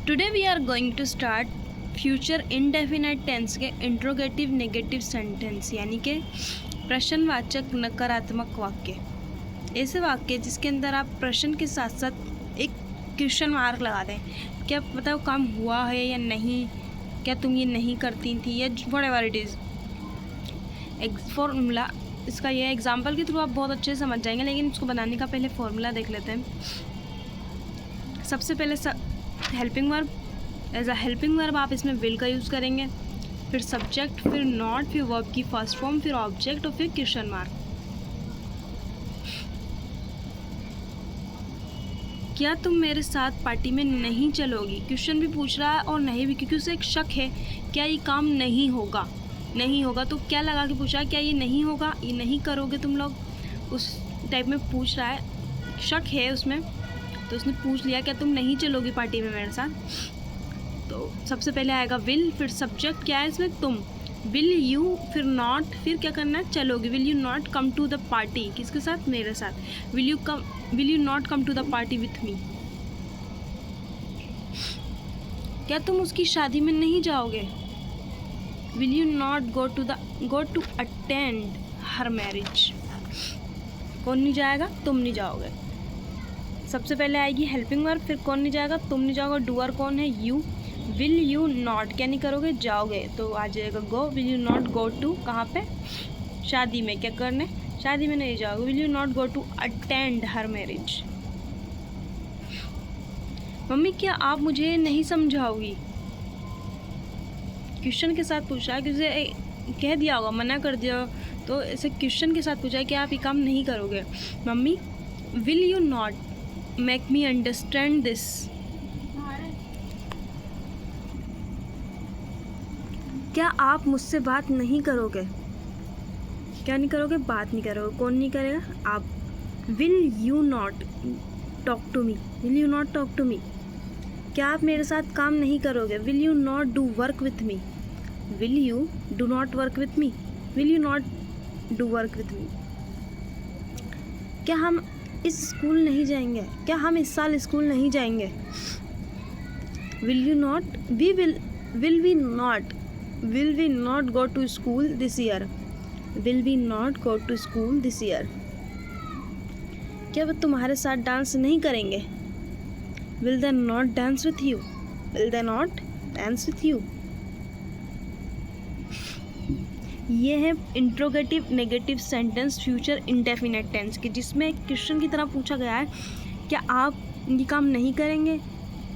Today we are going to start future indefinite tense के interrogative negative sentence, यानी कि प्रश्नवाचक नकारात्मक वाक्य। ऐसे वाक्य जिसके अंदर आप प्रश्न के साथ साथ एक क्वेश्चन मार्क लगा दें। क्या पता वो काम हुआ है या नहीं, क्या तुम ये नहीं करती थी, या व्हाटएवर इट इज़। फॉर्मूला इसका ये एग्जाम्पल के थ्रू आप बहुत अच्छे से समझ जाएंगे, लेकिन इसको बनाने का पहले फॉर्मूला देख लेते हैं। सबसे पहले helping verb, as a helping verb आप इसमें विल का यूज़ करेंगे, फिर सब्जेक्ट, फिर नॉट, फिर वर्ब की फर्स्ट फॉर्म, फिर ऑब्जेक्ट और फिर क्वेश्चन मार्क। क्या तुम मेरे साथ पार्टी में नहीं चलोगी? क्वेश्चन भी पूछ रहा है और नहीं भी, क्योंकि उसे एक शक है क्या ये काम नहीं होगा। नहीं होगा तो क्या लगा के पूछा, क्या ये नहीं होगा, ये नहीं करोगे तुम लोग, उस टाइप में पूछ रहा है, शक है उसमें। तो उसने पूछ लिया क्या तुम नहीं चलोगी पार्टी में मेरे साथ। तो सबसे पहले आएगा विल, फिर सब्जेक्ट क्या है इसमें, तुम, विल यू, फिर नॉट, फिर क्या करना है, चलोगे। Will you not come to the party, किसके साथ, मेरे साथ। Will you not come to the party with me. क्या तुम उसकी शादी में नहीं जाओगे। Will you not go to attend her marriage. कौन नहीं जाएगा, तुम नहीं जाओगे। सबसे पहले आएगी हेल्पिंग वर्ब, फिर कौन नहीं जाएगा, तुम नहीं जाओगे। डूअर कौन है, यू। विल यू नॉट, क्या नहीं करोगे, जाओगे, तो आ जाएगा go. Will you not go to, कहाँ पे, शादी में, क्या करने, शादी में नहीं जाओगे। Will you not go to attend her marriage. मम्मी क्या आप मुझे नहीं समझाओगी। क्वेश्चन के साथ पूछा है, किसी कह दिया होगा, मना कर दिया, तो ऐसे क्वेश्चन के साथ पूछा है कि आप ये काम नहीं करोगे। Mummy will you not make me understand this. क्या आप मुझसे बात नहीं करोगे। क्या नहीं करोगे, बात नहीं करोगे। कौन नहीं करेगा, आप। Will you not talk to me. Will you not talk to me. क्या आप मेरे साथ काम नहीं करोगे। Will you not do work with me. Will you do not work with me. Will you not do work with me. क्या हम इस स्कूल नहीं जाएंगे। क्या हम इस साल स्कूल नहीं जाएंगे। Will you not, will we not go to school this year. Will we not go to school this year. क्या वो तुम्हारे साथ डांस नहीं करेंगे। Will they not dance with you. Will they not dance with you. ये है interrogative negative sentence future indefinite tense के, जिसमें एक क्वेश्चन की तरह पूछा गया है क्या आप ये काम नहीं करेंगे,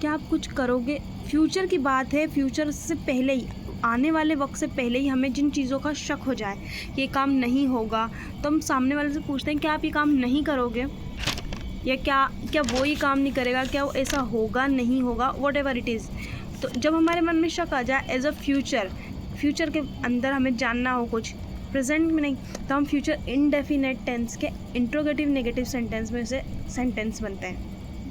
क्या आप कुछ करोगे। फ्यूचर की बात है, फ्यूचर से पहले ही, आने वाले वक्त से पहले ही हमें जिन चीज़ों का शक हो जाए कि ये काम नहीं होगा, तो हम सामने वाले से पूछते हैं क्या आप ये काम नहीं करोगे, या क्या वो ये काम नहीं करेगा, क्या वो ऐसा होगा नहीं होगा, व्हाटएवर इट इज़। तो जब हमारे मन में शक आ जाए एज अ फ्यूचर के अंदर हमें जानना हो कुछ, प्रेजेंट में नहीं, तो हम फ्यूचर इनडेफिनेट टेंस के इंट्रोगेटिव नेगेटिव सेंटेंस में से सेंटेंस बनते हैं।